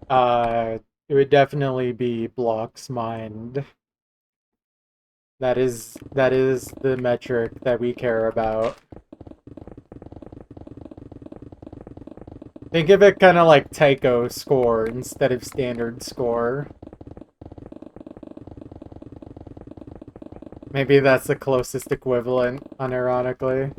Uh, it would definitely be blocks mined. That is the metric that we care about. Think of it kind of like Tycho score instead of standard score. Maybe that's the closest equivalent, unironically.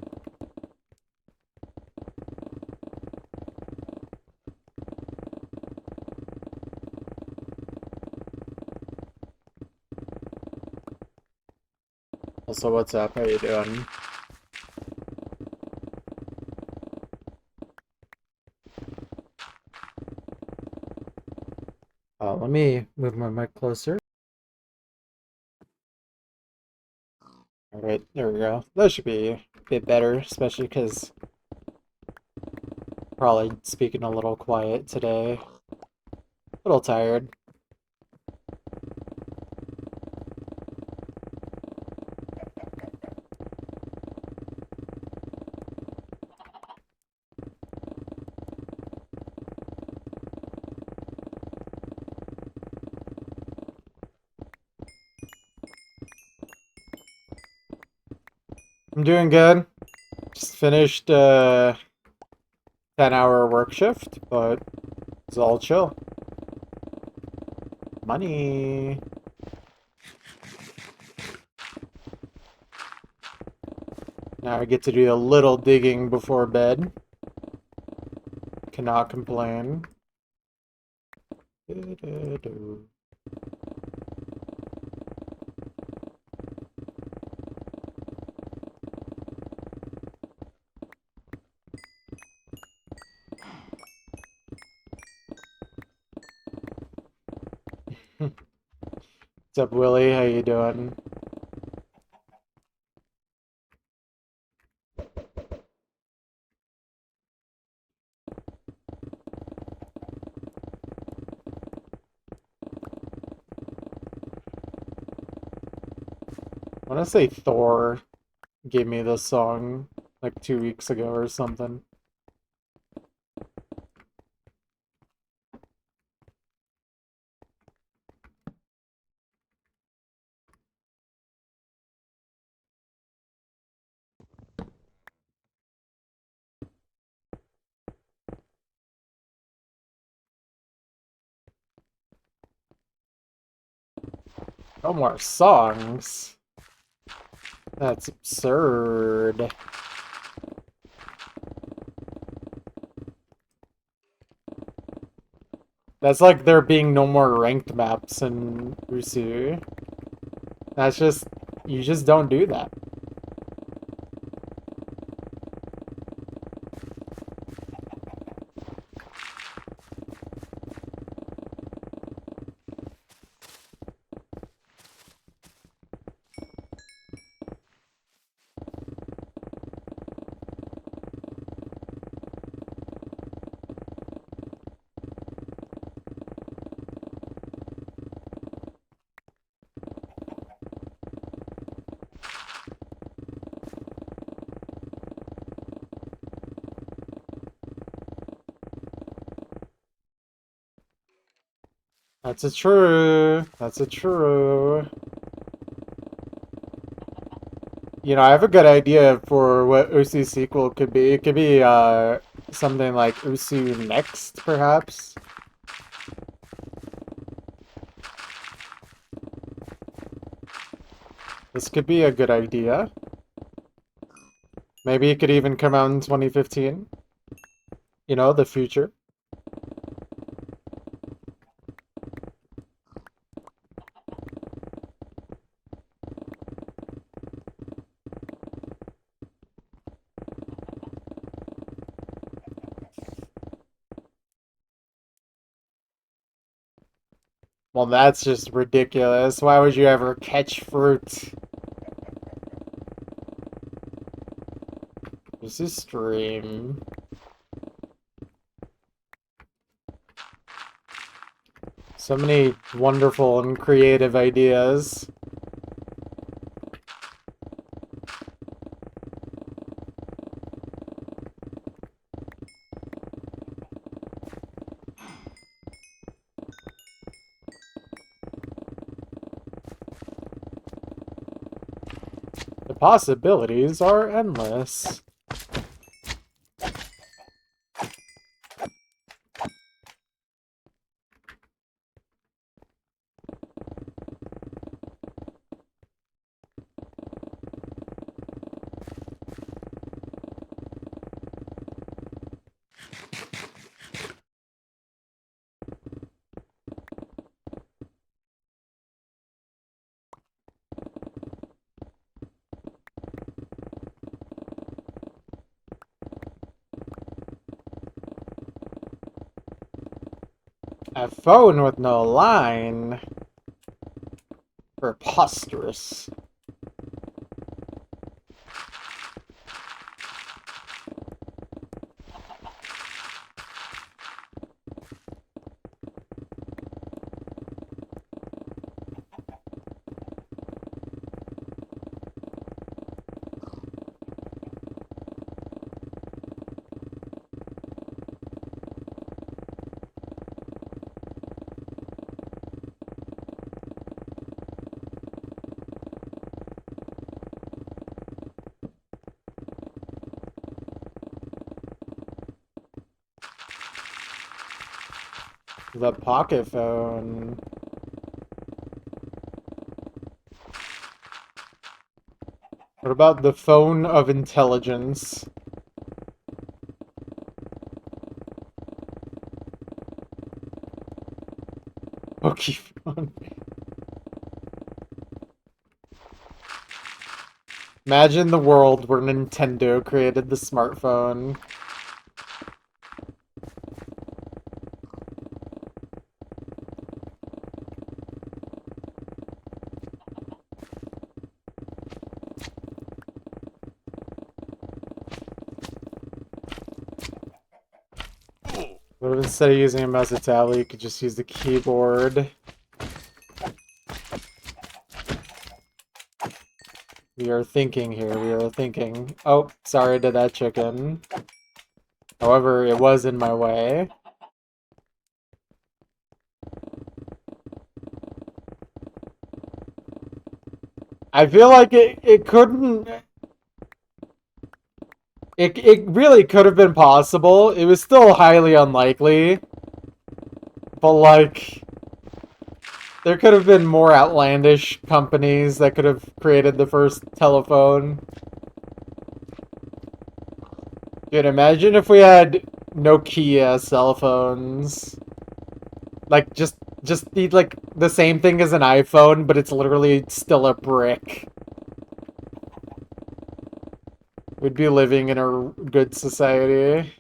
Also, what's up? How you doing? Let me move my mic closer. All right, there we go. That should be a bit better, especially because probably speaking a little quiet today. A little tired. I'm doing good. Just finished 10-hour work shift, but it's all chill. Money. Now I get to do a little digging before bed. Cannot complain. What's up, Willie? How you doing? I want to say Thor gave me this song like 2 weeks ago or something. No more songs. That's absurd. That's like there being no more ranked maps in Usu. That's just, you just don't do that. That's a true. That's a true. You know, I have a good idea for what Usu sequel could be. It could be something like Usu Next, perhaps. This could be a good idea. Maybe it could even come out in 2015. You know, the future. Well, that's just ridiculous. Why would you ever catch fruit? This is stream. So many wonderful and creative ideas. possibilities are endless. A phone with no line? Preposterous. The pocket phone. What about the phone of intelligence? Pokemon. Imagine the world where Nintendo created the smartphone. But instead of using a mouse and tablet, you could just use the keyboard. We are thinking here, we are thinking. Oh, sorry to that chicken. However, it was in my way. I feel like it couldn't... It really could have been possible. It was still highly unlikely. But, like... There could have been more outlandish companies that could have created the first telephone. Dude, imagine if we had Nokia cell phones. Like, just the same thing as an iPhone, but it's literally still a brick. We'd be living in a good society.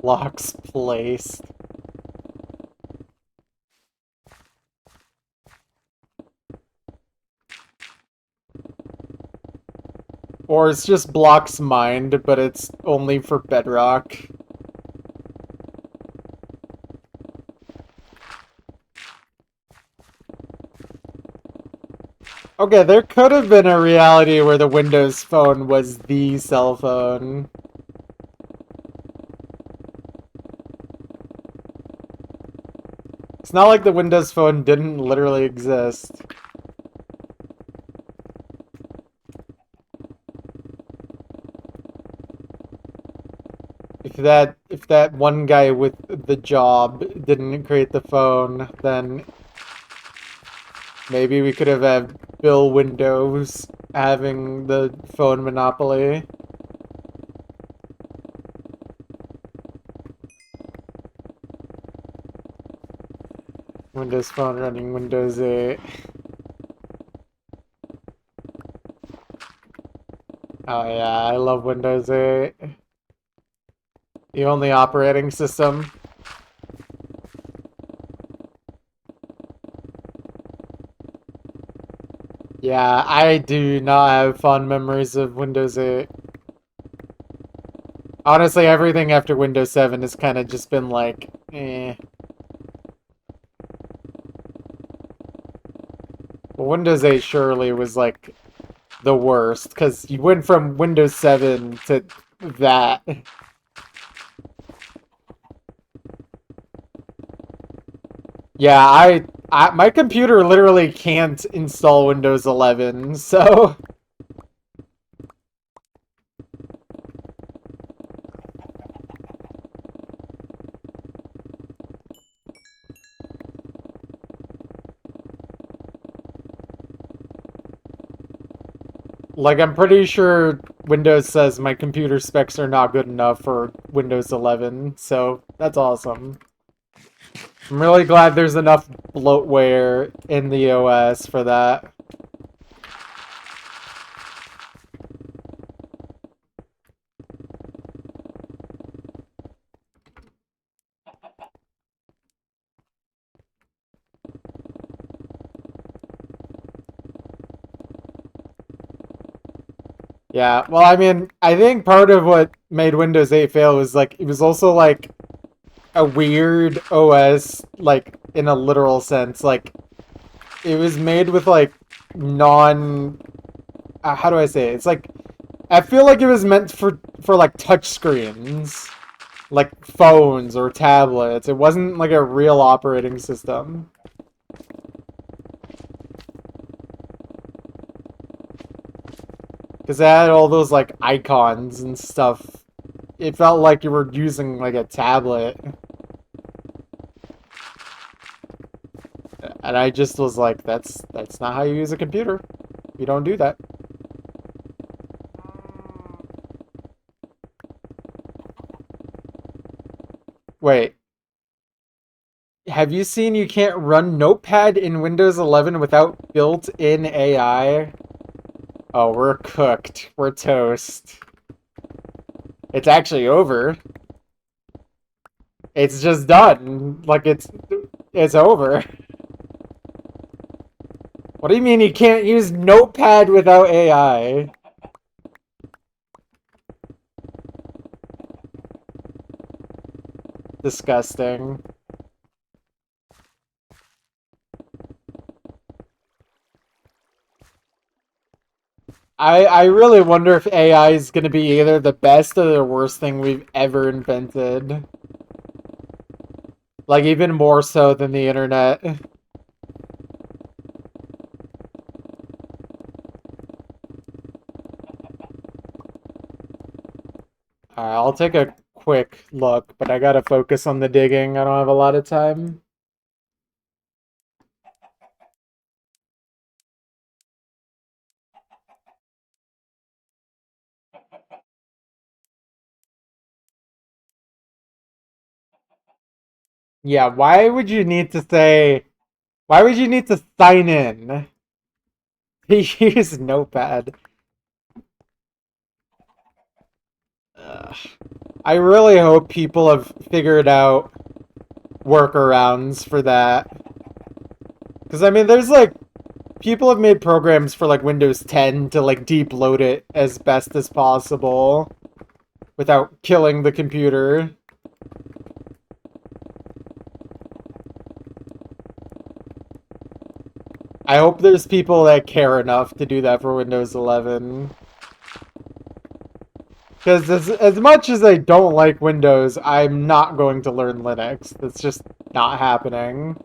Locks placed. Or it's just blocks mind, but it's only for Bedrock. Okay, there could have been a reality where the Windows Phone was the cell phone. It's not like the Windows Phone didn't literally exist. If that one guy with the job didn't create the phone, then Maybe we could have had Bill Windows having the phone monopoly. Windows Phone running Windows 8. Oh yeah, I love Windows 8. The only operating system. Yeah, I do not have fond memories of Windows 8. Honestly, everything after Windows 7 has kind of just been like, eh. Well, Windows 8 surely was like the worst, because you went from Windows 7 to that. Yeah, my computer literally can't install Windows 11, so like I'm pretty sure Windows says my computer specs are not good enough for Windows 11, so that's awesome. I'm really glad there's enough bloatware in the OS for that. Yeah, well, I mean, I think part of what made Windows 8 fail was like it was also like a weird OS, like in a literal sense. Like it was made with like non. How do I say it? It's like I feel like it was meant for like touch screens, like phones or tablets. It wasn't like a real operating system. Because it had all those like icons and stuff. It felt like you were using like a tablet. And I just was like, that's not how you use a computer. You don't do that. Wait, have you seen you can't run Notepad in Windows 11 without built-in AI? Oh, we're cooked. We're toast. It's actually over. It's just done. Like it's over. What do you mean you can't use Notepad without AI? Disgusting. I really wonder if AI is going to be either the best or the worst thing we've ever invented. Like, even more so than the internet. Alright, I'll take a quick look, but I gotta focus on the digging. I don't have a lot of time. Yeah, why would you need to say... Why would you need to sign in? Use Notepad. Ugh. I really hope people have figured out workarounds for that. Because, I mean, there's, like, people have made programs for, like, Windows 10 to, like, deep load it as best as possible without killing the computer. I hope there's people that care enough to do that for Windows 11. Because as much as I don't like Windows, I'm not going to learn Linux. That's just not happening.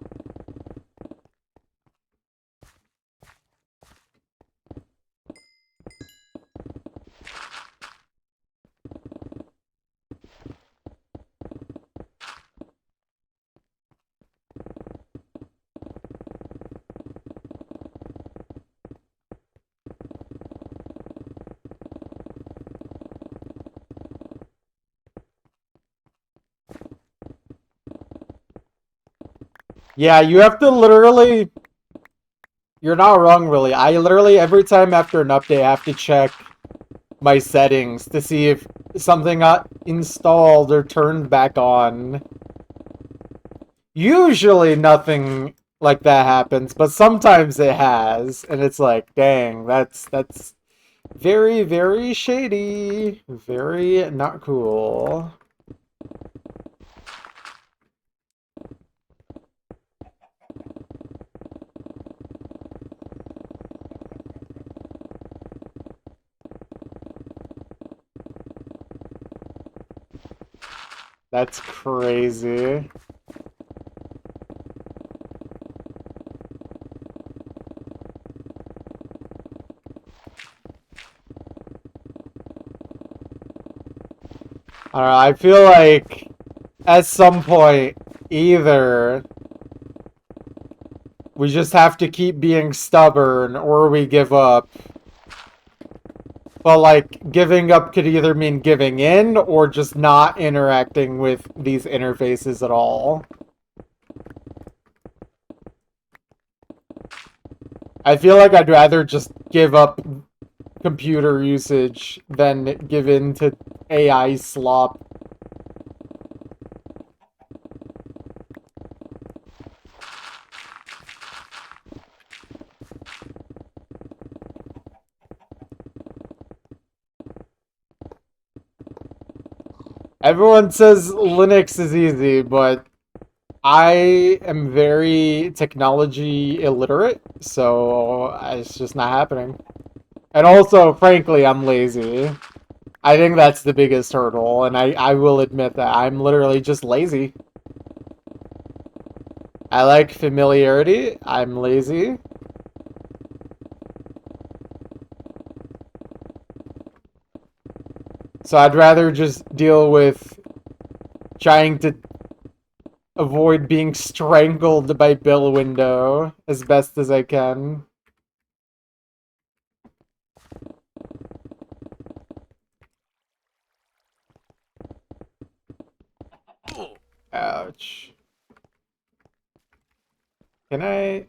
Yeah, you have to literally... You're not wrong, really. I literally, every time after an update, I have to check my settings to see if something got installed or turned back on. Usually nothing like that happens, but sometimes it has, and it's like, dang, that's very, very shady. Very not cool. That's crazy. I don't know, I feel like at some point, either we just have to keep being stubborn or we give up. But, like, giving up could either mean giving in or just not interacting with these interfaces at all. I feel like I'd rather just give up computer usage than give in to AI slop. Everyone says Linux is easy, but I am very technology illiterate, so it's just not happening. And also, frankly, I'm lazy. I think that's the biggest hurdle, and I will admit that I'm literally just lazy. I like familiarity. I'm lazy. So I'd rather just deal with trying to avoid being strangled by Bill Window as best as I can. Ouch. Can I...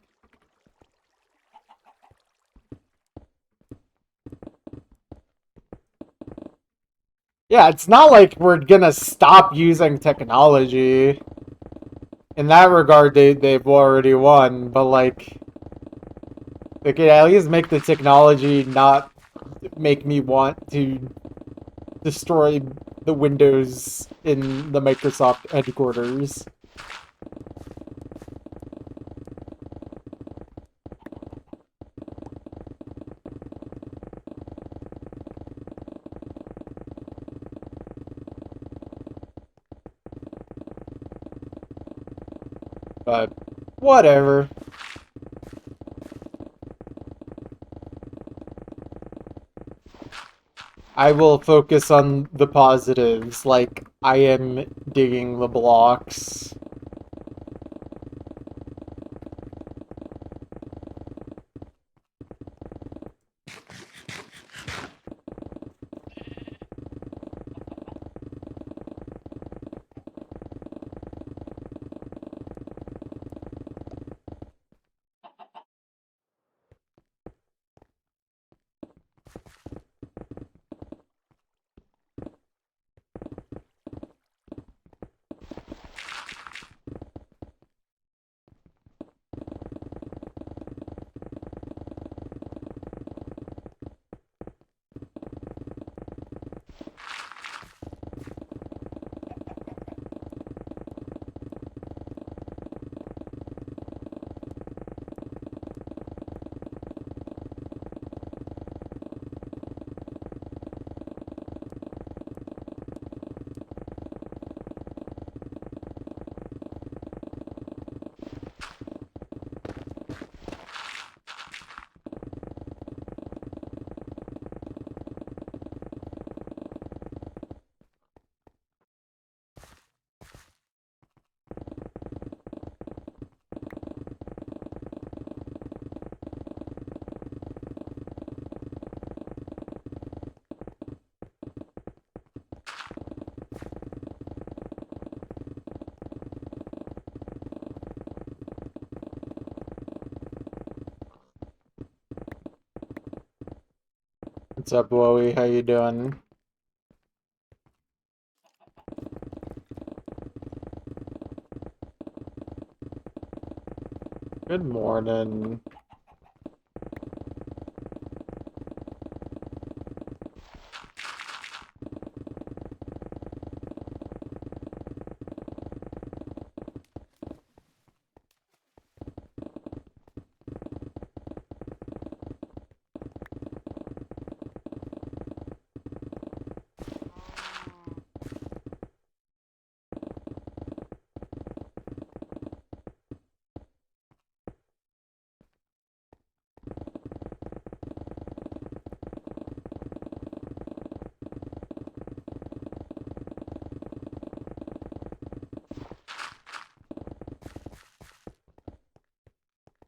Yeah, it's not like we're gonna stop using technology. In that regard, they've already won, but like... They could at least make the technology not make me want to destroy the windows in the Microsoft headquarters. But whatever. I will focus on the positives, like I am digging the blocks. What's up, Wowie? How you doing? Good morning.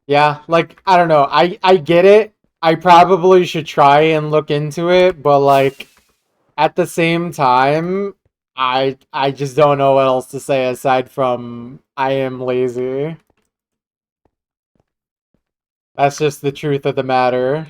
Yeah, like, I don't know. I get it. I probably should try and look into it, but like at the same time, I just don't know what else to say aside from I am lazy. That's just the truth of the matter.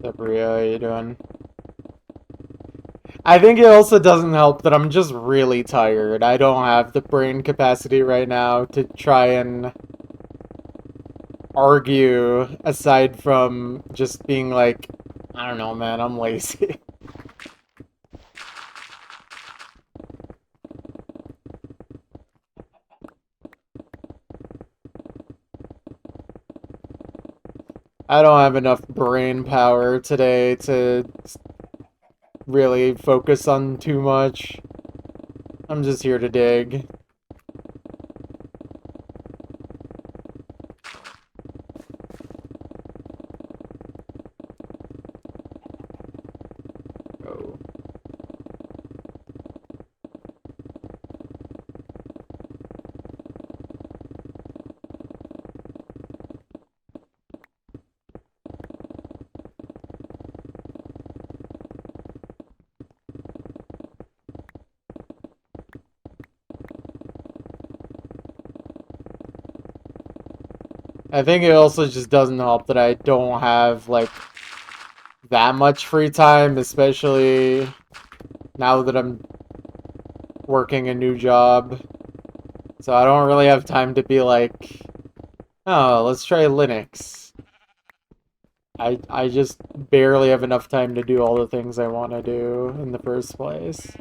What's up, Rio? How you doing? I think it also doesn't help that I'm just really tired. I don't have the brain capacity right now to try and argue aside from just being like, I don't know, man, I'm lazy. I don't have enough brain power today to really focus on too much. I'm just here to dig. Oh. I think it also just doesn't help that I don't have, like, that much free time, especially now that I'm working a new job. So I don't really have time to be like, oh, let's try Linux. I just barely have enough time to do all the things I want to do in the first place.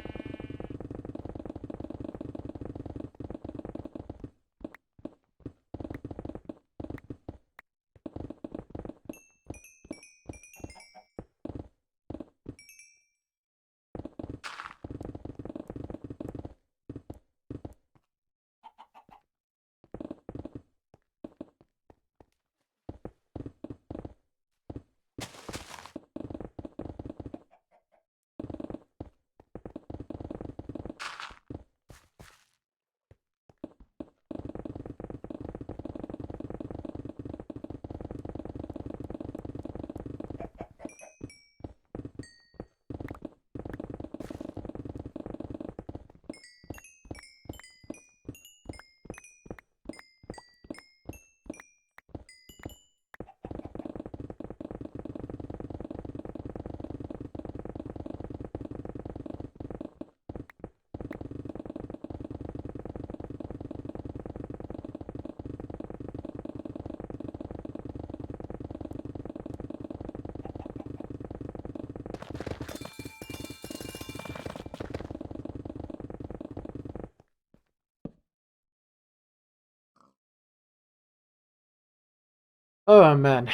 Oh man.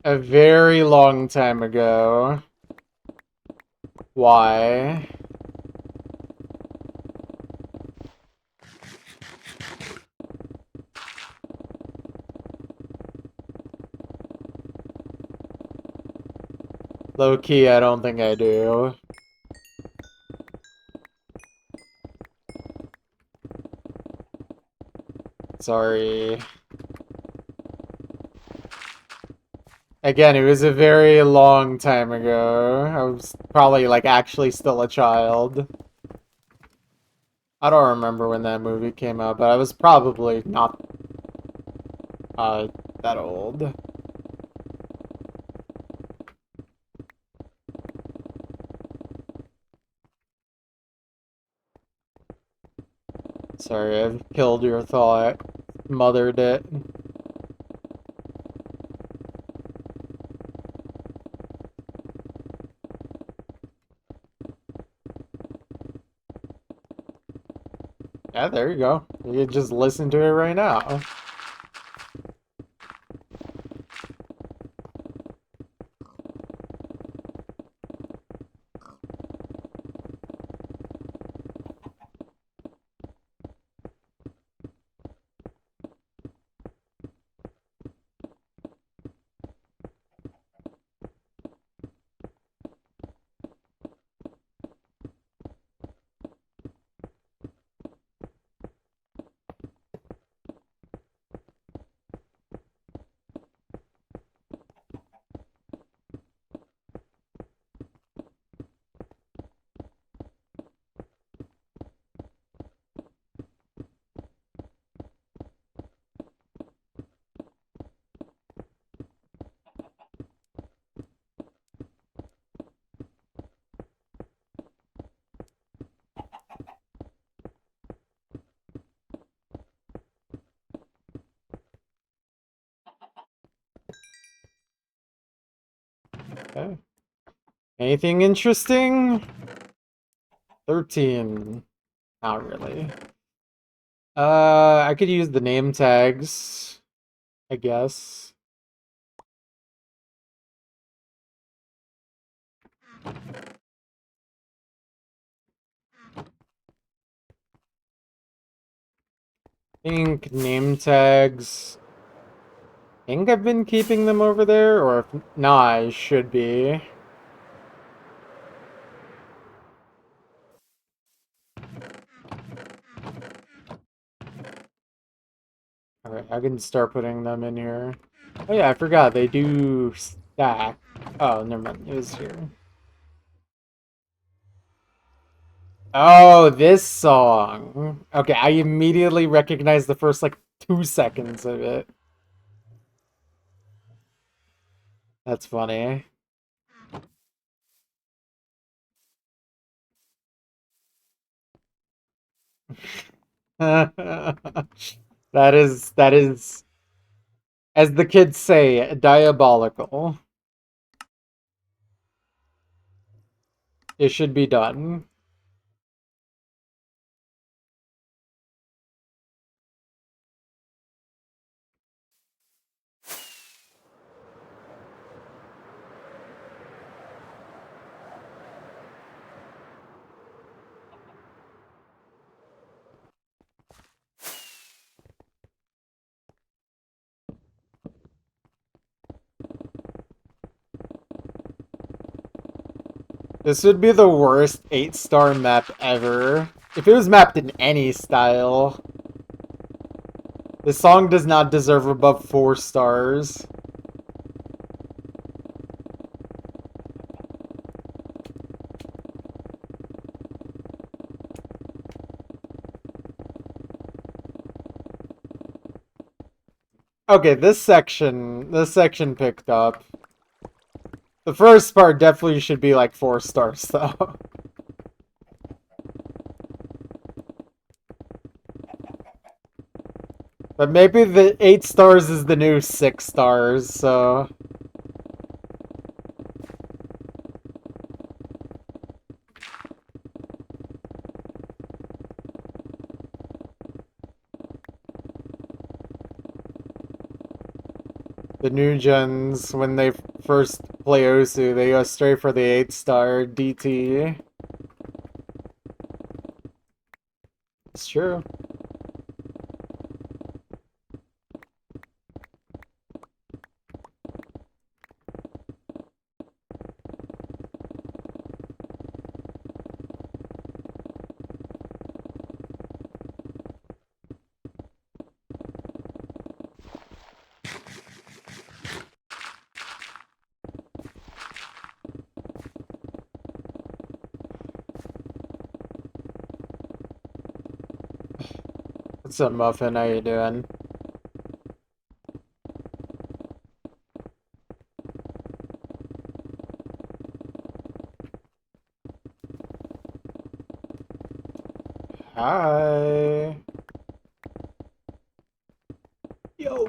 A very long time ago. Why? Low key, I don't think I do. Sorry. Again, it was a very long time ago. I was probably, like, actually still a child. I don't remember when that movie came out, but I was probably not, that old. Sorry, I've killed your thought. Mothered it. Yeah, there you go. You can just listen to it right now. Okay. Anything interesting? 13. Not really. I could use the name tags, I guess. Think name tags. Think I've been keeping them over there, or if not, I should be. Alright, I can start putting them in here. Oh yeah, I forgot, they do stack. Oh, never mind, it was here. Oh, this song. Okay, I immediately recognized the first, like, 2 seconds of it. That's funny. That is, as the kids say, diabolical. It should be done. This would be the worst 8-star map ever. If it was mapped in any style. This song does not deserve above 4 stars. Okay, this section picked up. The first part definitely should be like 4 stars though. But maybe the 8 stars is the new 6 stars, so... The new gens, when they first play Osu, they go straight for the 8-star DT. It's true. What's up, Muffin? How you doing? Hi. Yo.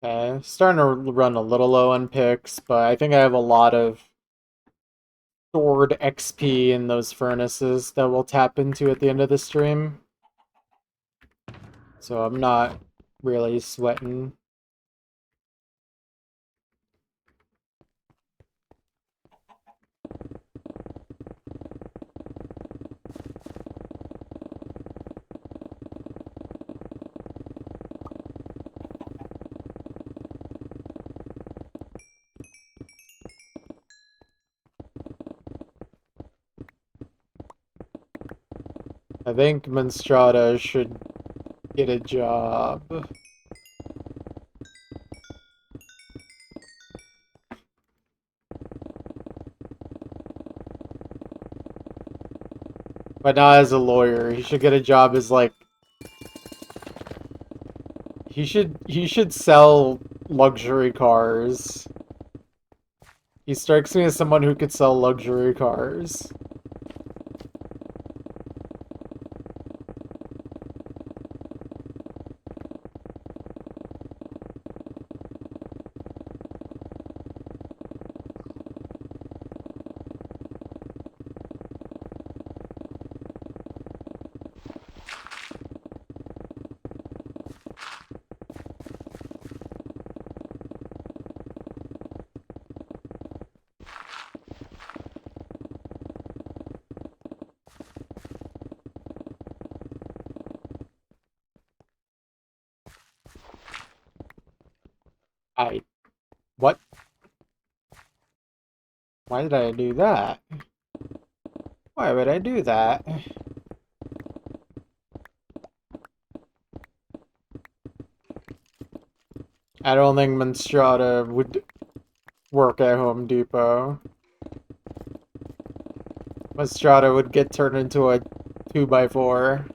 Okay, starting to run a little low on picks, but I think I have a lot of stored XP in those furnaces that we'll tap into at the end of the stream. So I'm not really sweating. I think Monstrata should get a job. But not as a lawyer. He should get a job as like he should sell luxury cars. He strikes me as someone who could sell luxury cars. What? Why did I do that? Why would I do that? I don't think Monstrata would work at Home Depot. Monstrata would get turned into a 2x4.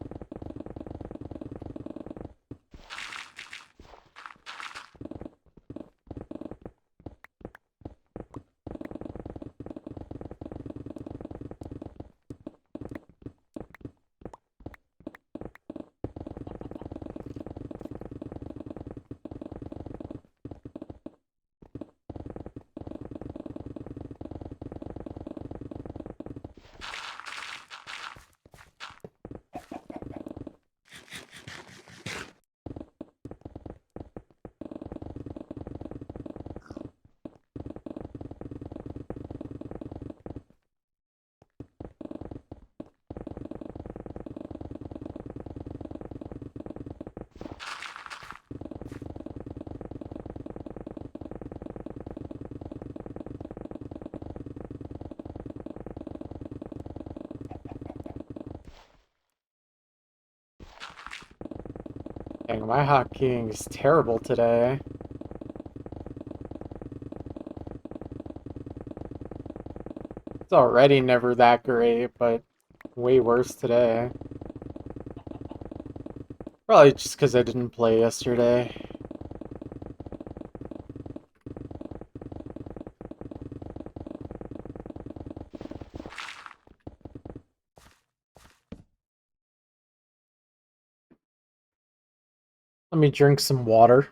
Dang, my hotkeying is terrible today. It's already never that great, but way worse today. Probably just because I didn't play yesterday. Let me drink some water.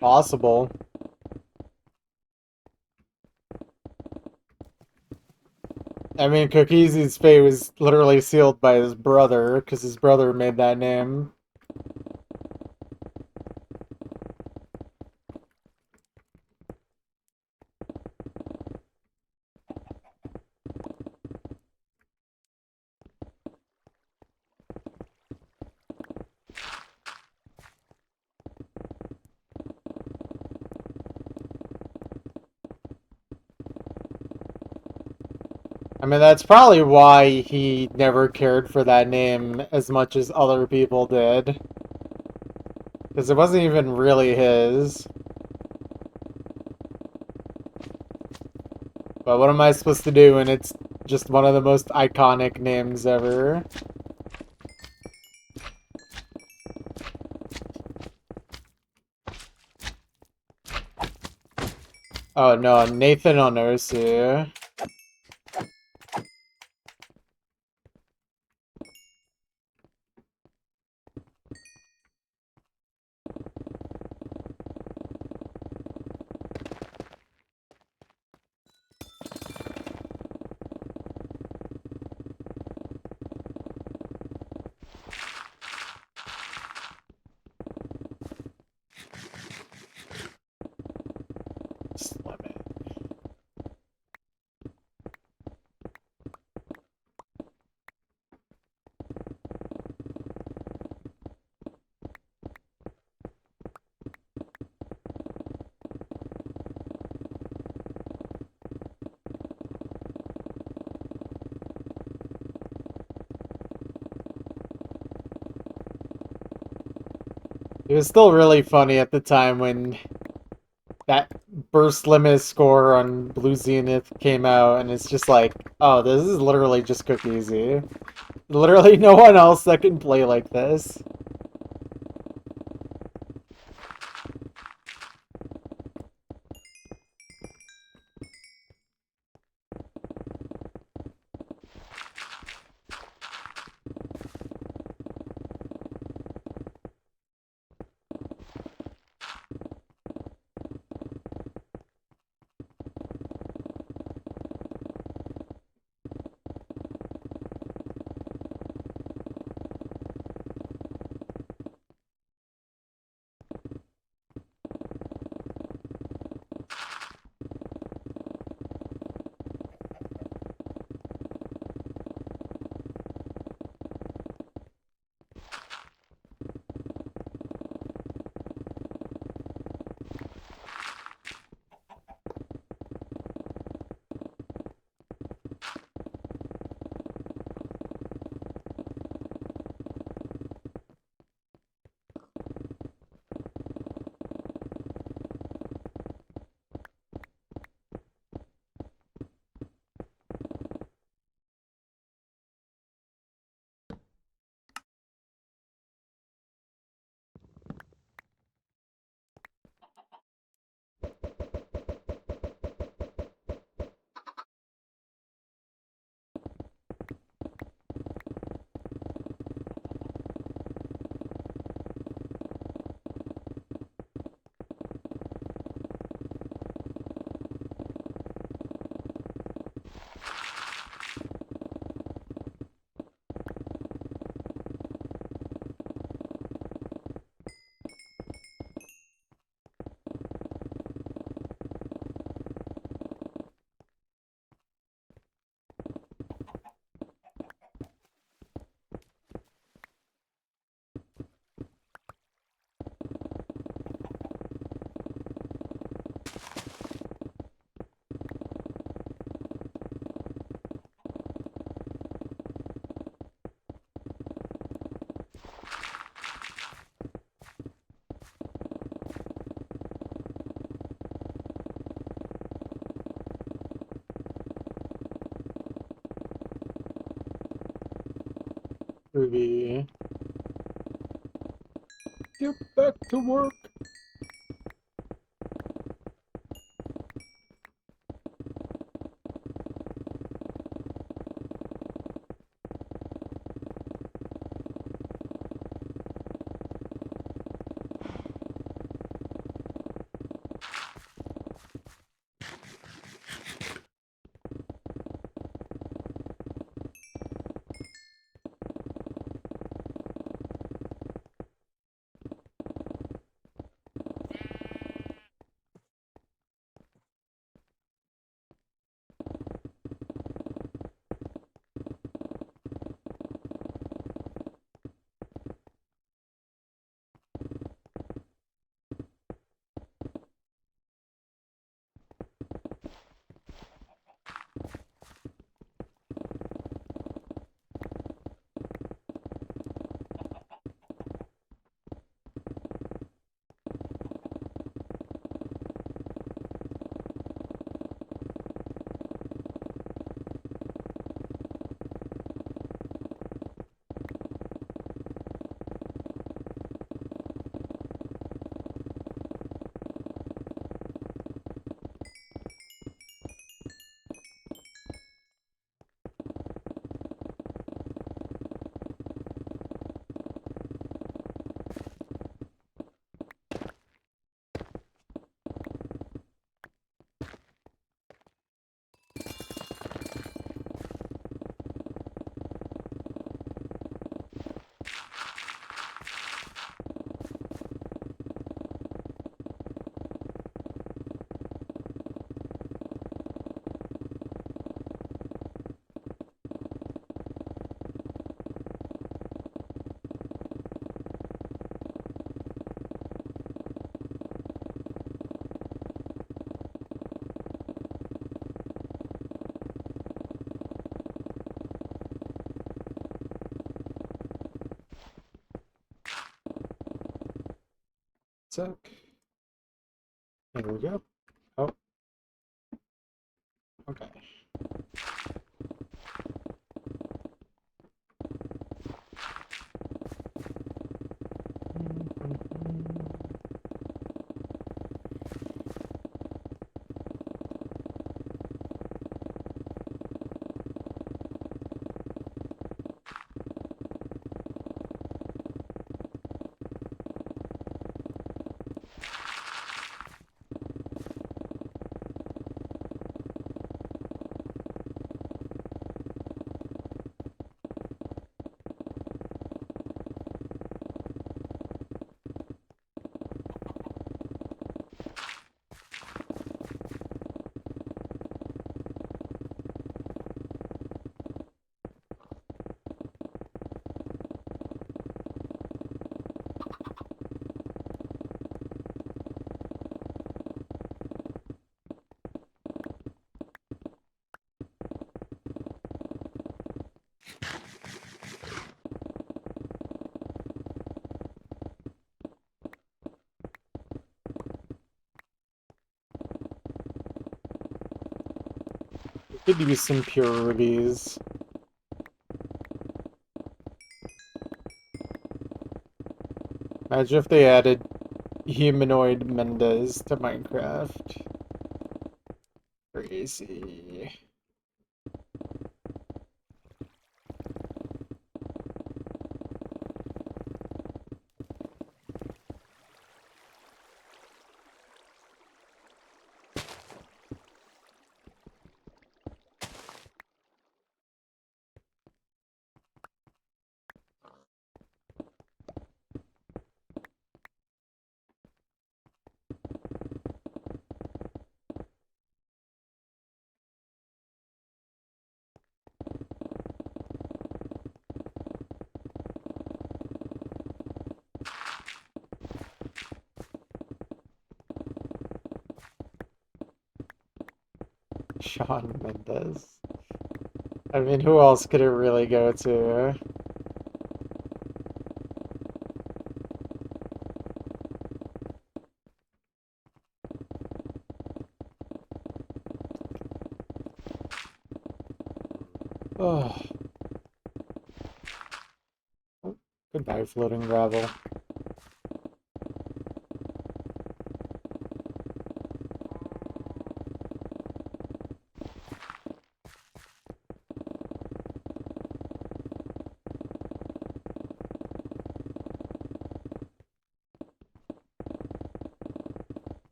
Possible. I mean, Cookiezy's fate was literally sealed by his brother, because his brother made that name. I mean, that's probably why he never cared for that name as much as other people did. Because it wasn't even really his. But what am I supposed to do when it's just one of the most iconic names ever? Oh no, Nathan Onosu. Slim it. It was still really funny at the time when that burst limit score on Blue Zenith came out, and it's just like, oh, this is literally just Cookiezi. Literally no one else that can play like this. Ruby. Get back to work. Sec. There we go. Oh. Okay. Could use some pure rubies. Imagine if they added humanoid Mendez to Minecraft. Crazy. Shawn Mendes. I mean, who else could it really go to? Oh. Goodbye, floating gravel.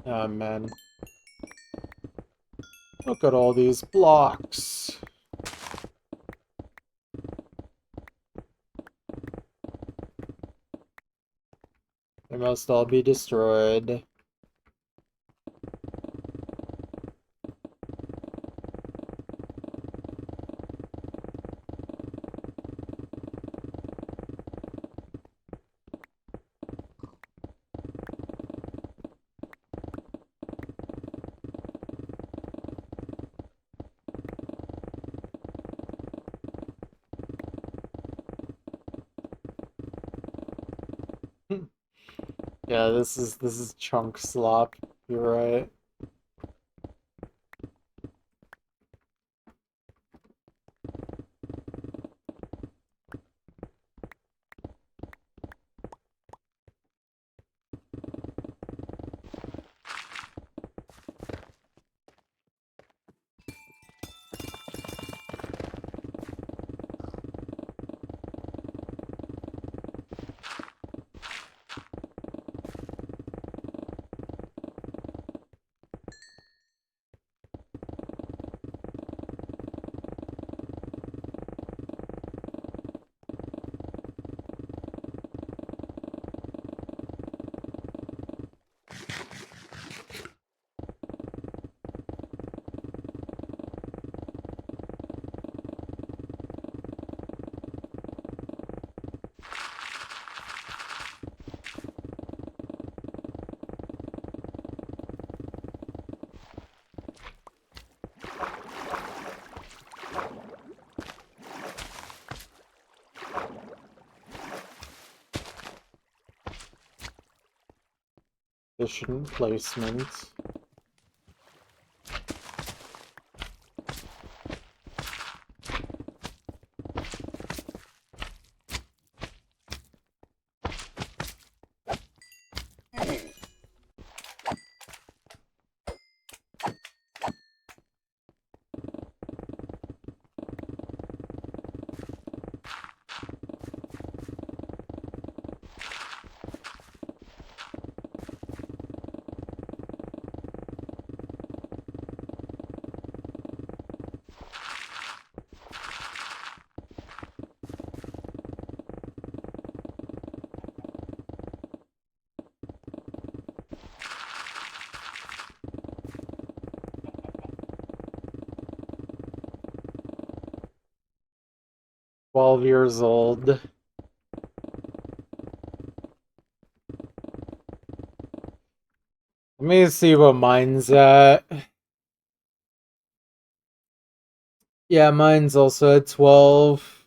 Oh man. Look at all these blocks. They must all be destroyed. Yeah, this is chunk slop. You're right. Efficient placement. $12 years old. Let me see what mine's at. Yeah, mine's also at 12.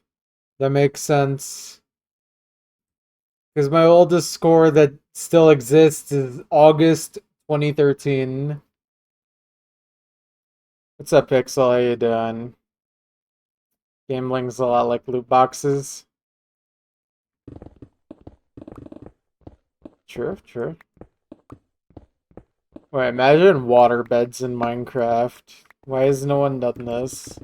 That makes sense. Because my oldest score that still exists is August 2013. What's up, Pixel? How you doing? Gambling's a lot like loot boxes. True, true. Wait, imagine water beds in Minecraft. Why has no one done this?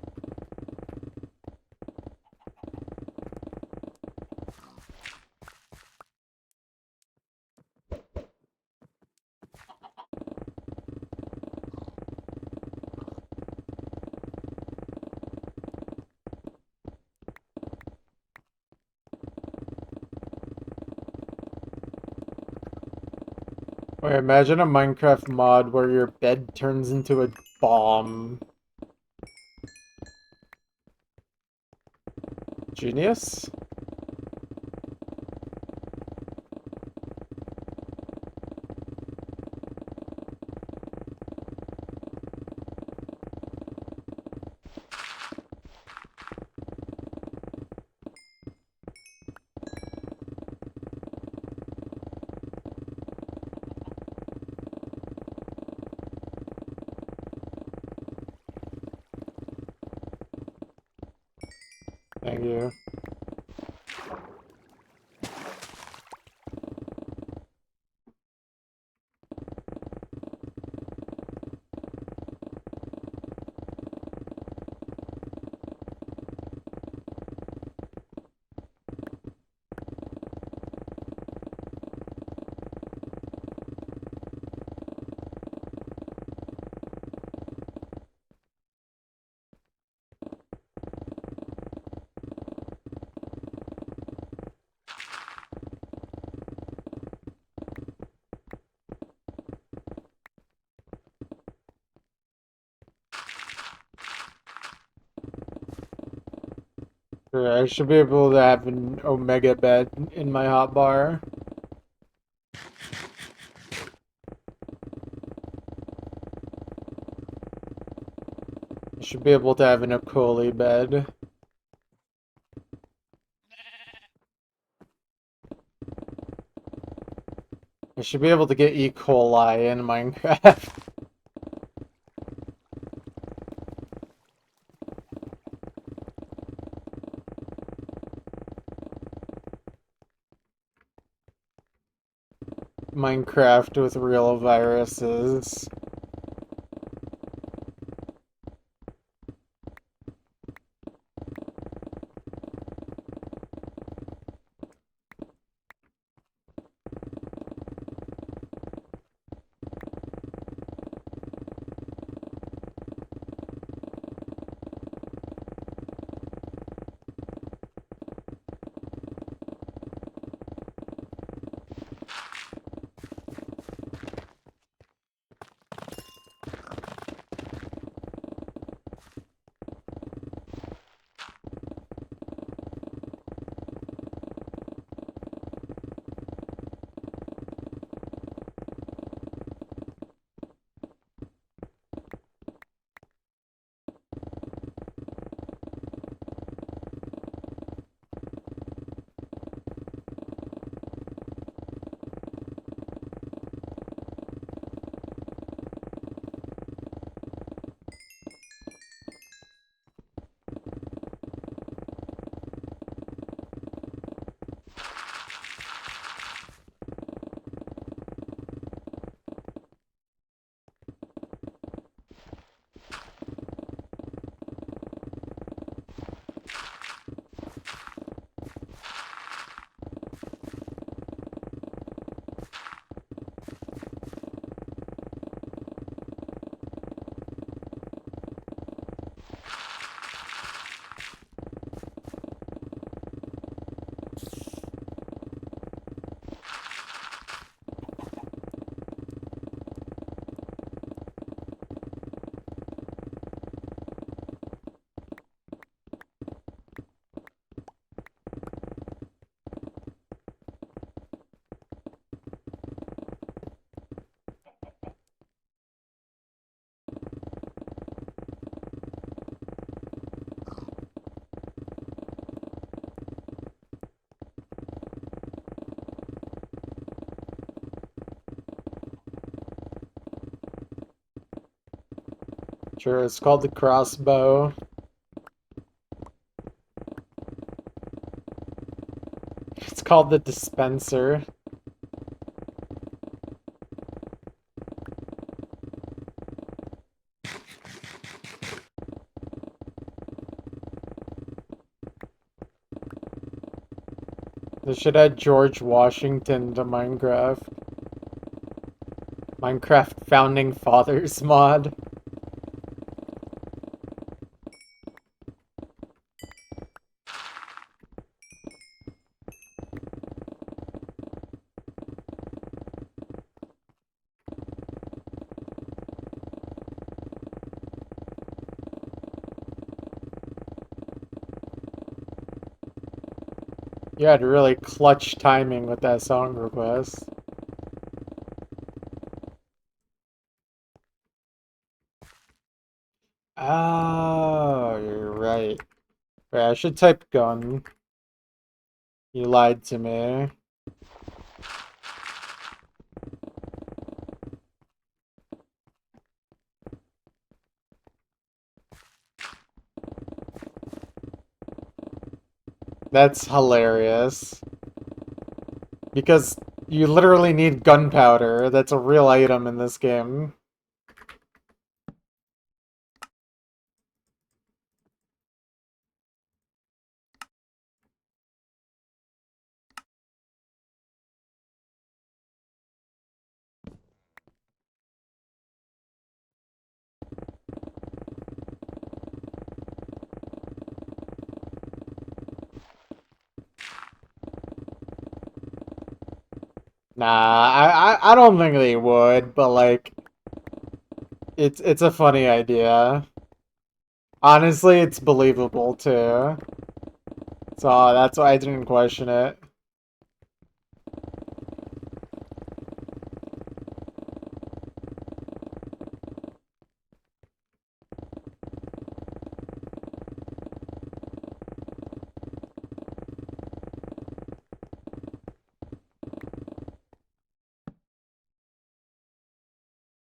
Wait, imagine a Minecraft mod where your bed turns into a bomb. Genius? Thank you. Sure, I should be able to have an Omega bed in my hotbar. I should be able to have an Okoli bed. I should be able to get E. coli in Minecraft. Minecraft with real viruses. Sure, it's called the crossbow. It's called the dispenser. They should add George Washington to Minecraft. Minecraft Founding Fathers mod. You had really clutch timing with that song request. Oh, you're right. Wait, I should type gun. You lied to me. That's hilarious. Because you literally need gunpowder. That's a real item in this game. Nah, I don't think they would, but like it's a funny idea. Honestly, it's believable too. So that's why I didn't question it.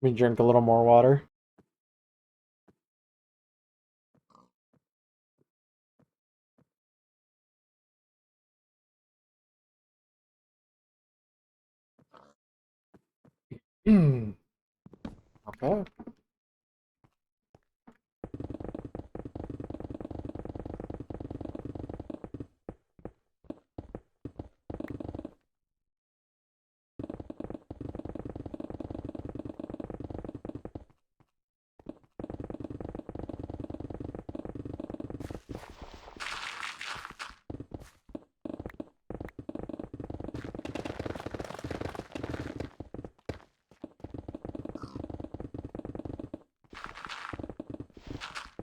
Let me drink a little more water. Okay.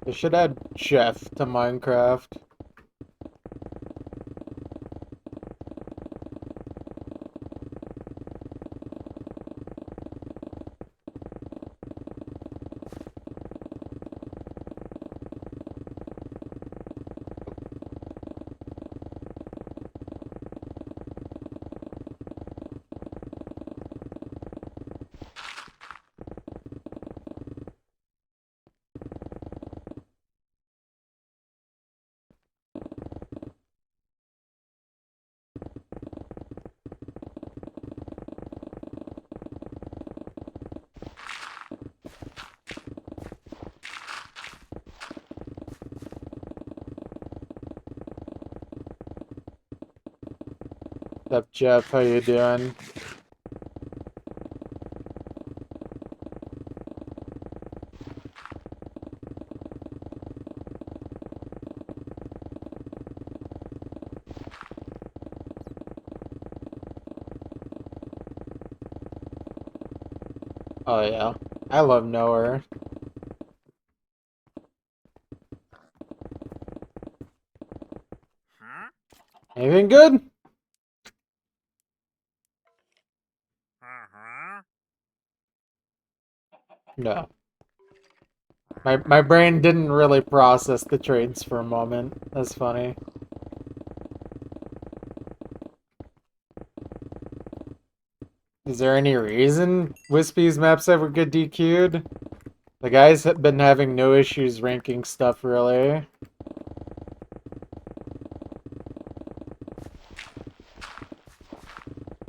They should add Jeff to Minecraft. What's up, Jeff? How you doing? Oh yeah. I love Nowhere. Anything good? No. My brain didn't really process the trades for a moment. That's funny. Is there any reason Wispy's maps ever get DQ'd? The guys have been having no issues ranking stuff, really.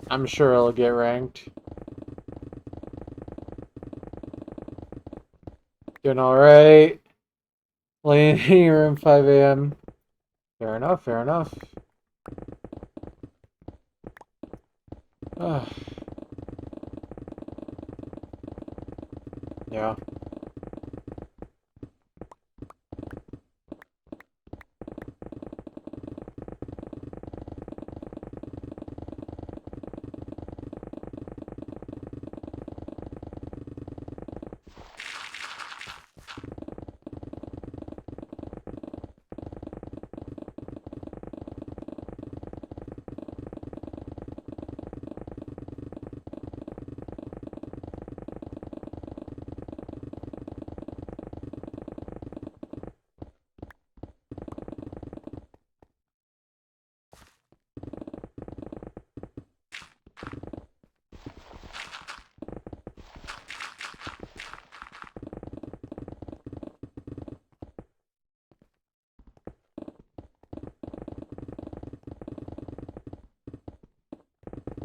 I'm sure it'll get ranked. Doing alright. Laying in your room 5 a.m. Fair enough, fair enough. Ugh. Yeah.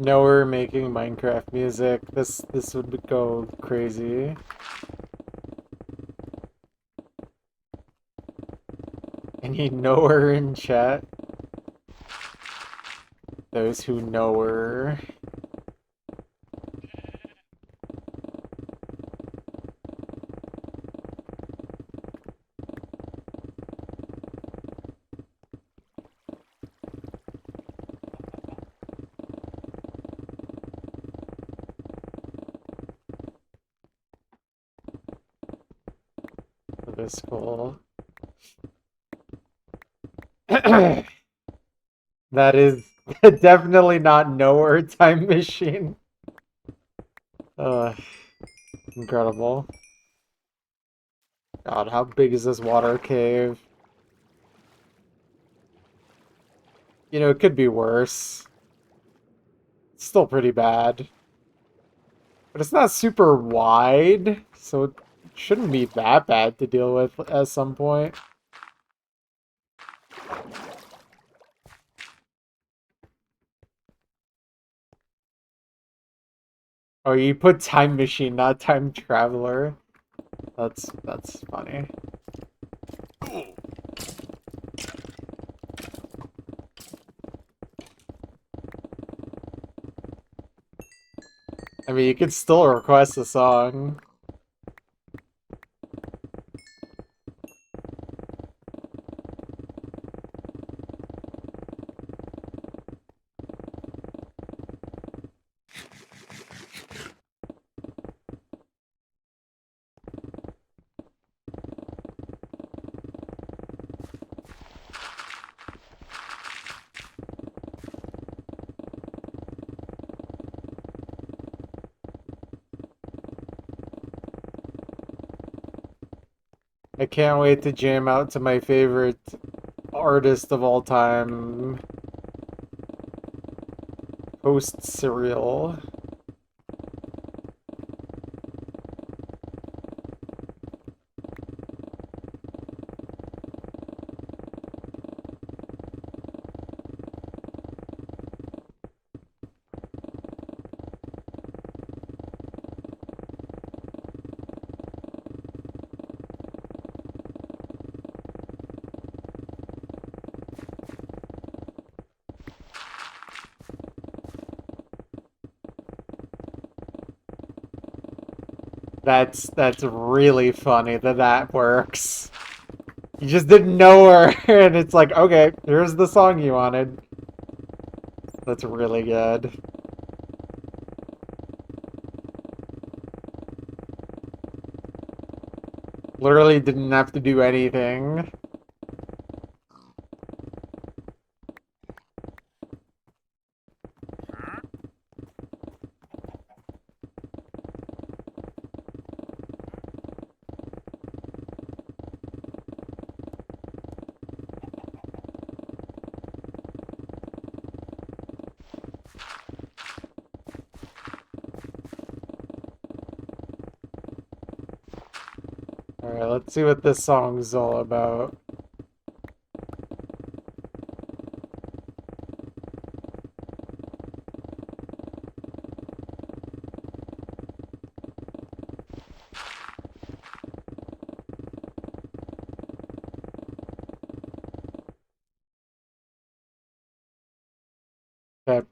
Nowhere making Minecraft music. This would go crazy. Any Nowhere in chat? Those who know her. This cool. That is definitely not Nowhere Time Machine. Incredible. God, how big is this water cave? You know, it could be worse. It's still pretty bad. But it's not super wide, so it shouldn't be that bad to deal with at some point. Oh, you put time machine, not time traveler. That's funny. I mean, you could still request a song. I can't wait to jam out to my favorite artist of all time, Post Cereal. That's really funny that that works. You just didn't know her, and it's like, okay, here's the song you wanted. That's really good. Literally didn't have to do anything. Alright, let's see what this song's all about. Okay.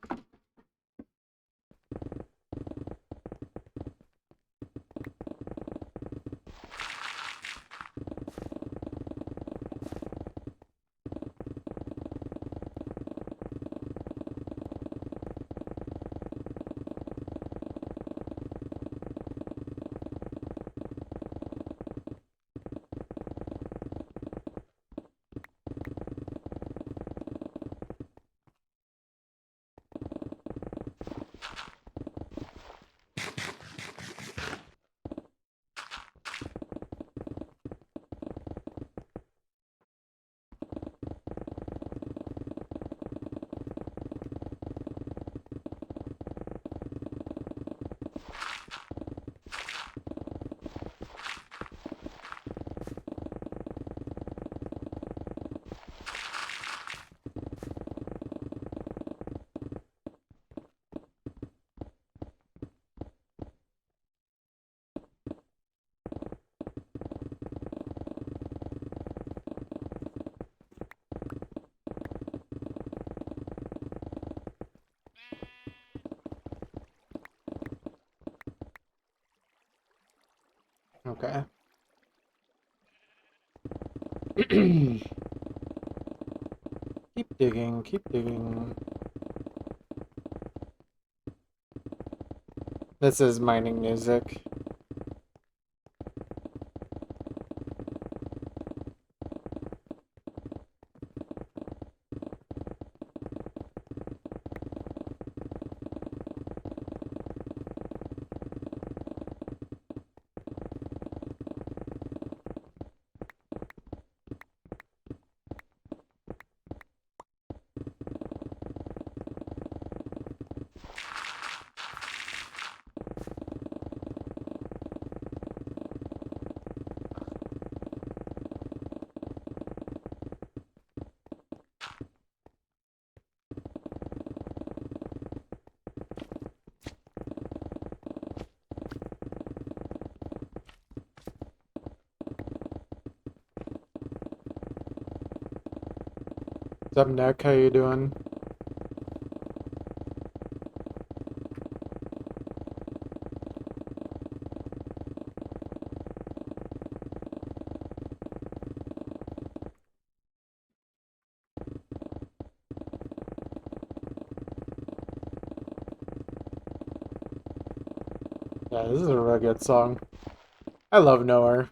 Okay. Keep digging, keep digging. This is mining music. What's up, Nick? How you doing? Yeah, this is a really good song. I love Nowhere.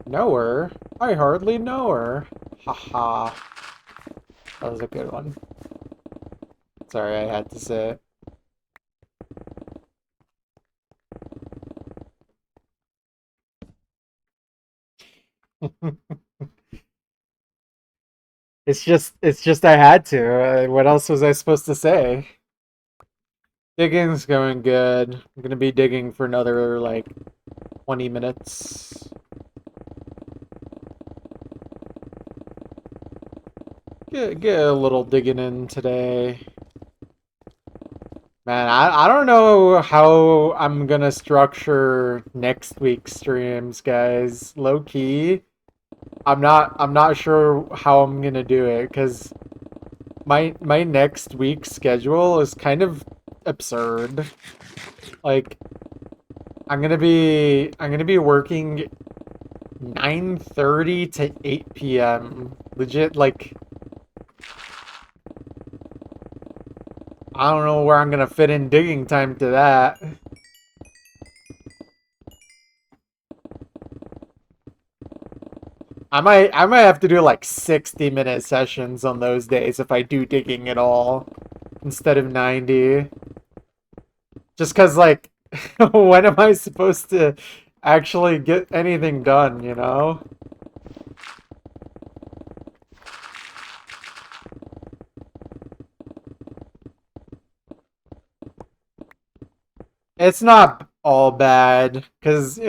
Nowhere? I hardly know her. Haha. That was a good one. Sorry, I had to say it. It's just I had to. What else was I supposed to say? Digging's going good. I'm gonna be digging for another, like, 20 minutes. Get a little digging in today. Man, I don't know how I'm gonna structure next week's streams, guys. Low key. I'm not sure how I'm gonna do it because my next week's schedule is kind of absurd. Like I'm gonna be working 9:30 to 8 p.m. Legit, like I don't know where I'm gonna fit in digging time to that. I might have to do like 60-minute sessions on those days if I do digging at all instead of 90. Just cause like when am I supposed to actually get anything done, you know? It's not all bad cause,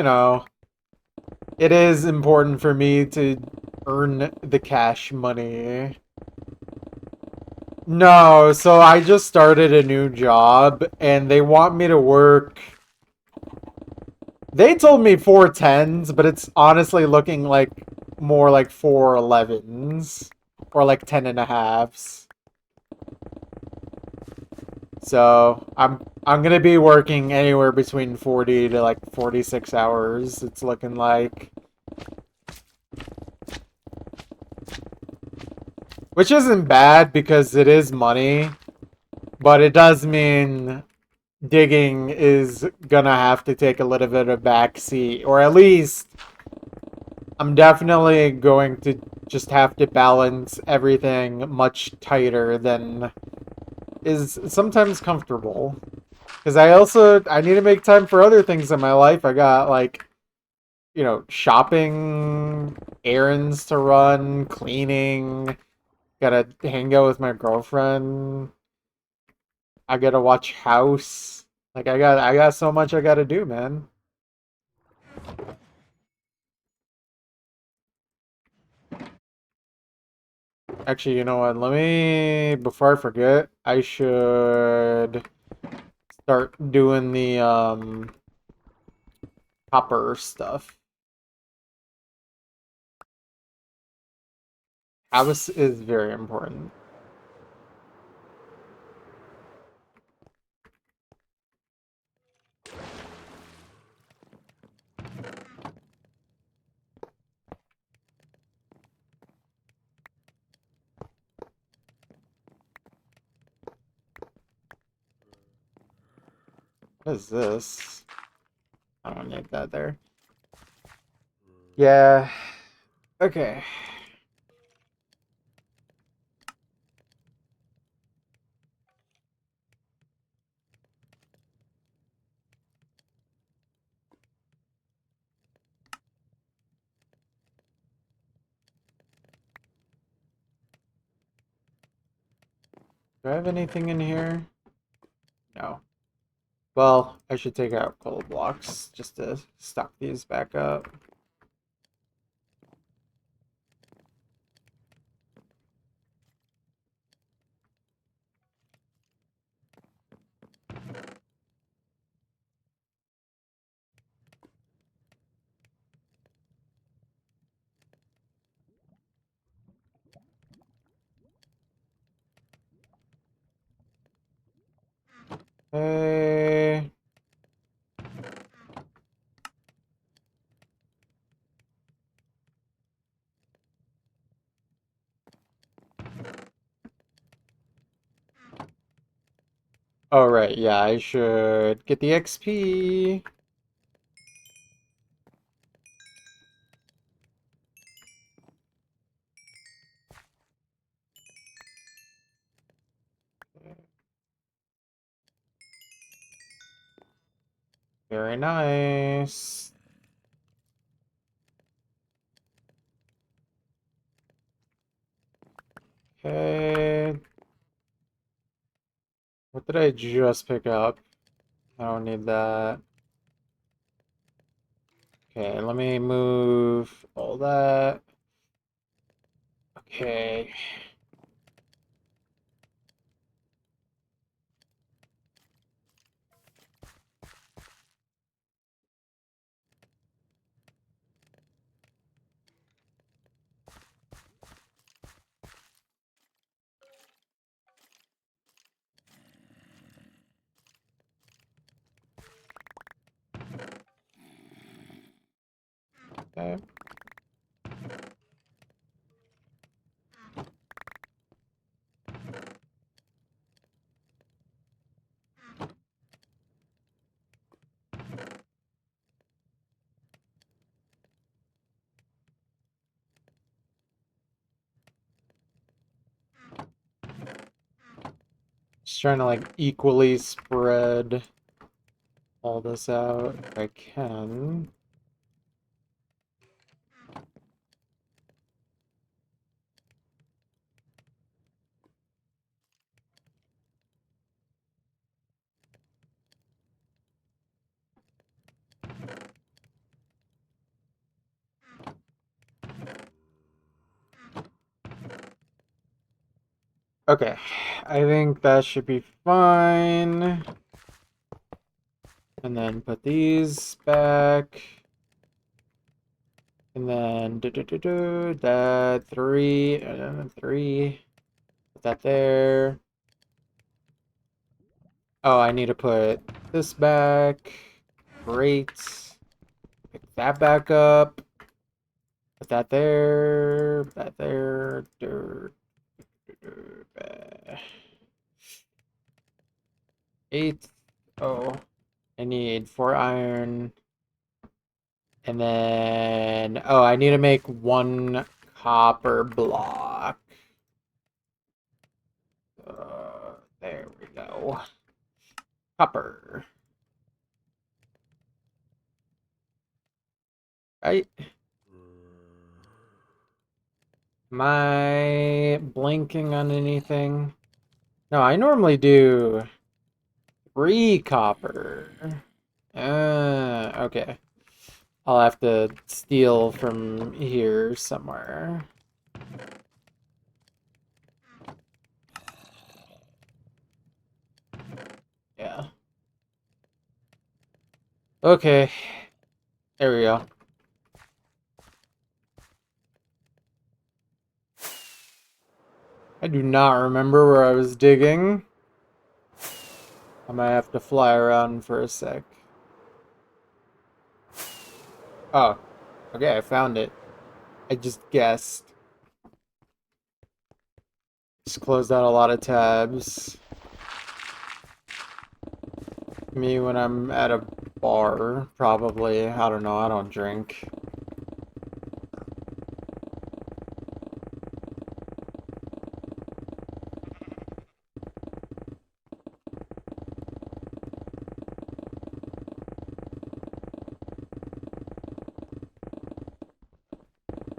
it is important for me to earn the cash money. No, so I just started a new job and they want me to work. They told me 4 10s, but it's honestly looking like more like 4 11s or like 10 and a halves. So I'm gonna be working anywhere between 40 to like 46 hours. It's looking like, which isn't bad because it is money, but it does mean digging is gonna have to take a little bit of backseat, or at least I'm definitely going to just have to balance everything much tighter than is sometimes comfortable. Because I need to make time for other things in my life. I got like, shopping, errands to run, cleaning, gotta hang out with my girlfriend. I gotta watch House. Like I got so much I gotta do, man. Actually, you know what? Before I forget, I should start doing the copper stuff. House is very important. What is this? I don't need that there. Yeah. Okay. Do I have anything in here? No. Well, I should take out coal blocks just to stock these back up. Hey. Oh, right. Yeah, I should get the XP. Very nice. Okay. What did I just pick up? I don't need that. Okay, let me move all that. Okay. Okay. Just trying to like equally spread all this out if I can. Okay, I think that should be fine. And then put these back. And then that 3, and then 3. Put that there. Oh, I need to put this back. Great. Pick that back up. Put that there. Put that there. 8. Oh, I need 4 iron. And then, oh, I need to make 1 copper block. There we go. Copper. Right? Am I blinking on anything? No, I normally do 3 copper. Okay. I'll have to steal from here somewhere. Yeah. Okay. There we go. I do not remember where I was digging. I might have to fly around for a sec. Oh, okay, I found it. I just guessed. Just closed out a lot of tabs. Me when I'm at a bar, probably. I don't know, I don't drink.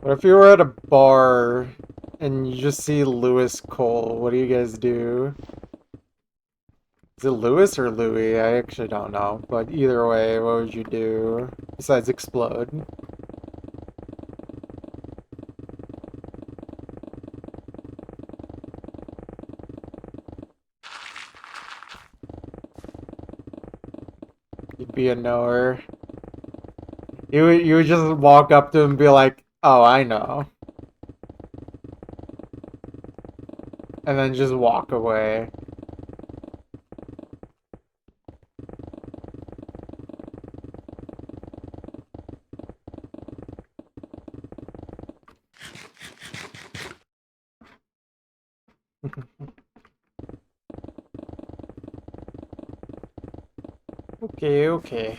But if you were at a bar and you just see Lewis Cole, what do you guys do? Is it Lewis or Louis? I actually don't know. But either way, what would you do besides explode? You'd be a knower. You would just walk up to him and be like, "Oh, I know," and then just walk away. Okay, okay.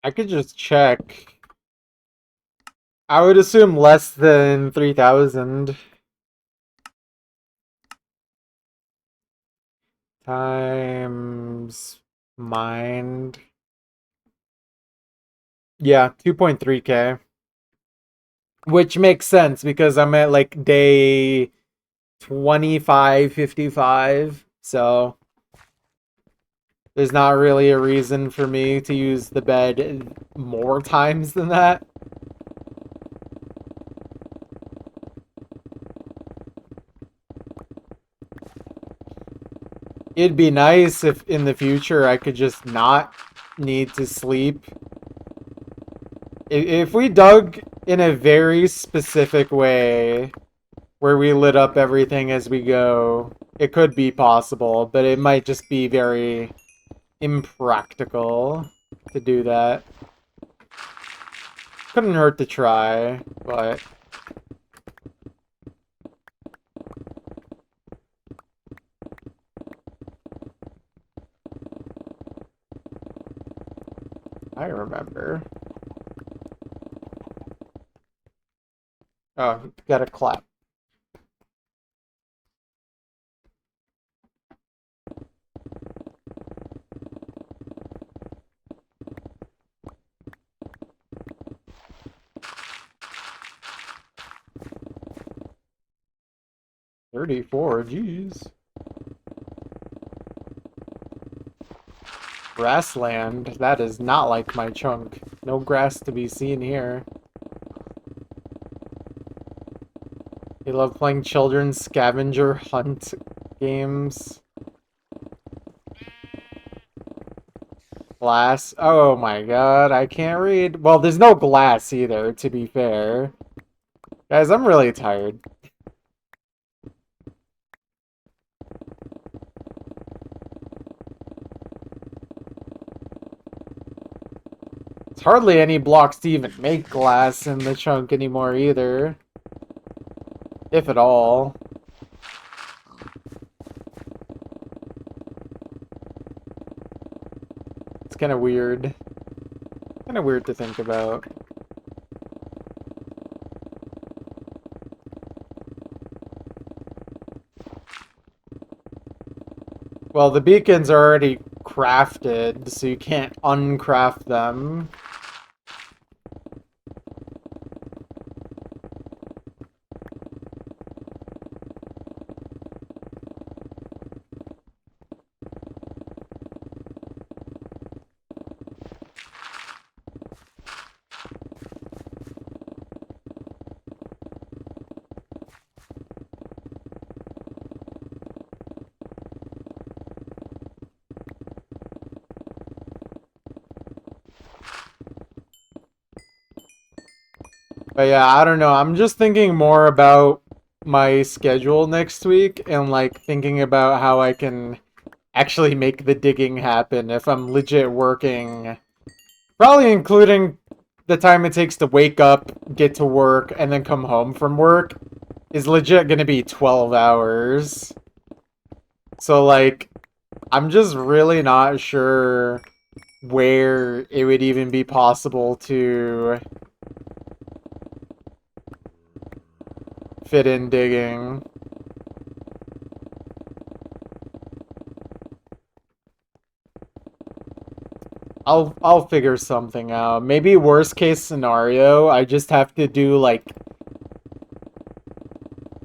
I could just check. I would assume less than 3,000 times mind. Yeah, 2.3K. Which makes sense because I'm at like day 2555, so there's not really a reason for me to use the bed more times than that. It'd be nice if in the future I could just not need to sleep. If we dug in a very specific way where we lit up everything as we go, it could be possible, but it might just be very impractical to do that. Couldn't hurt to try, but I remember. Oh, gotta clap. $34, jeez. Grassland, that is not like my chunk. No grass to be seen here. You love playing children's scavenger hunt games. Glass. Oh my god, I can't read. Well, there's no glass either, to be fair. Guys, I'm really tired. There's hardly any blocks to even make glass in the chunk anymore either. If at all. It's kind of weird. Kind of weird to think about. Well, the beacons are already crafted, so you can't uncraft them. But yeah, I don't know. I'm just thinking more about my schedule next week and like thinking about how I can actually make the digging happen if I'm legit working. Probably including the time it takes to wake up, get to work, and then come home from work is legit gonna be 12 hours. So like, I'm just really not sure where it would even be possible to fit in digging. I'll figure something out. Maybe worst case scenario, I just have to do like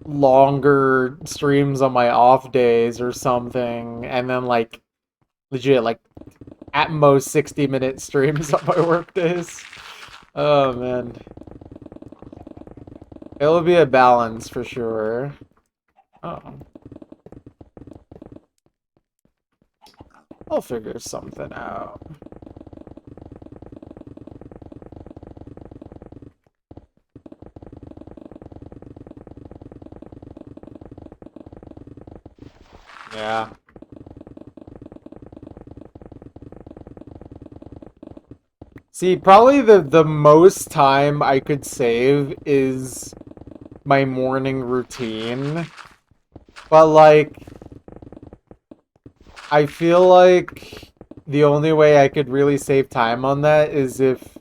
longer streams on my off days or something, and then like legit like at most 60-minute streams on my work days. Oh man. It'll be a balance for sure. Oh. I'll figure something out. Yeah. See, probably the most time I could save is my morning routine. But like I feel like the only way I could really save time on that is if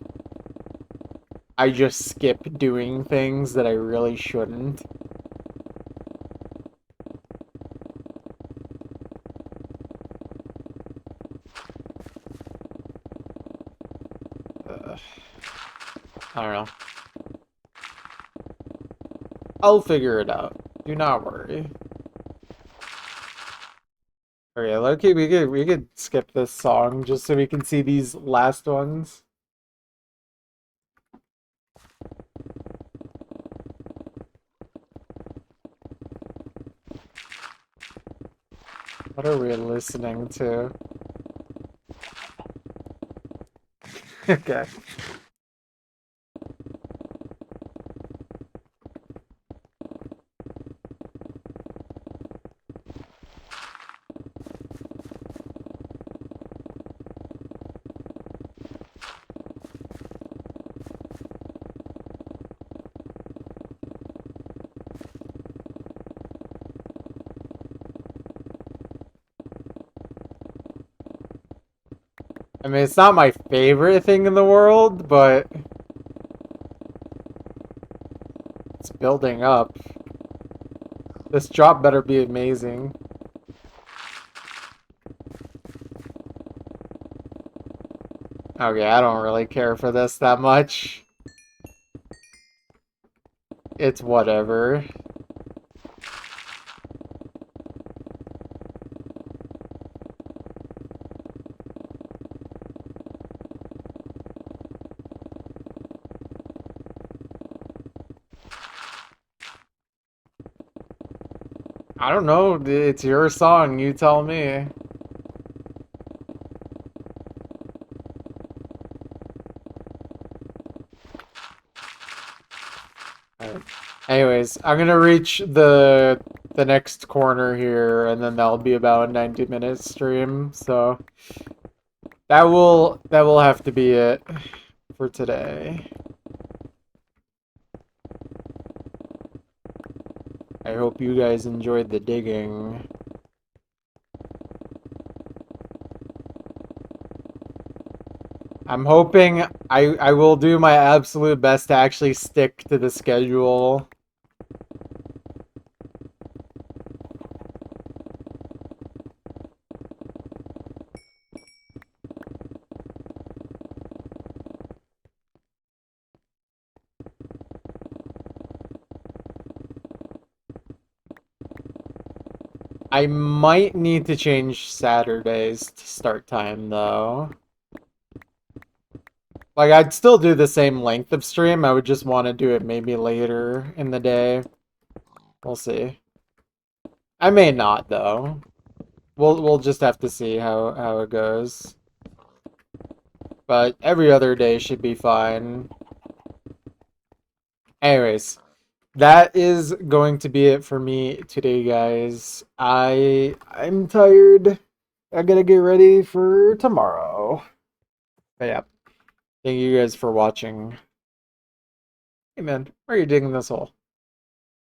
I just skip doing things that I really shouldn't. I don't know. I'll figure it out. Do not worry. Okay, Loki, we could skip this song just so we can see these last ones. What are we listening to? Okay. I mean, it's not my favorite thing in the world, but it's building up. This drop better be amazing. Okay, I don't really care for this that much. It's whatever. I don't know. It's your song. You tell me. Alright. Anyways, I'm gonna reach the next corner here, and then that'll be about a 90-minute stream. So that will have to be it. for today. I hope you guys enjoyed the digging. I'm hoping I will do my absolute best to actually stick to the schedule. I might need to change Saturdays to start time though. Like, I'd still do the same length of stream. I would just want to do it maybe later in the day. We'll see. I may not though. We'll just have to see how it goes. But every other day should be fine. Anyways, that is going to be it for me today, guys. I'm tired. I gotta get ready for tomorrow. But yeah. Thank you guys for watching. Hey man, why are you digging this hole?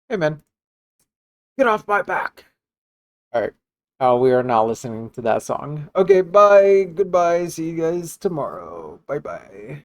Hey man, get off my back. Alright. Oh, we are not listening to that song. Okay, bye. Goodbye. See you guys tomorrow. Bye bye.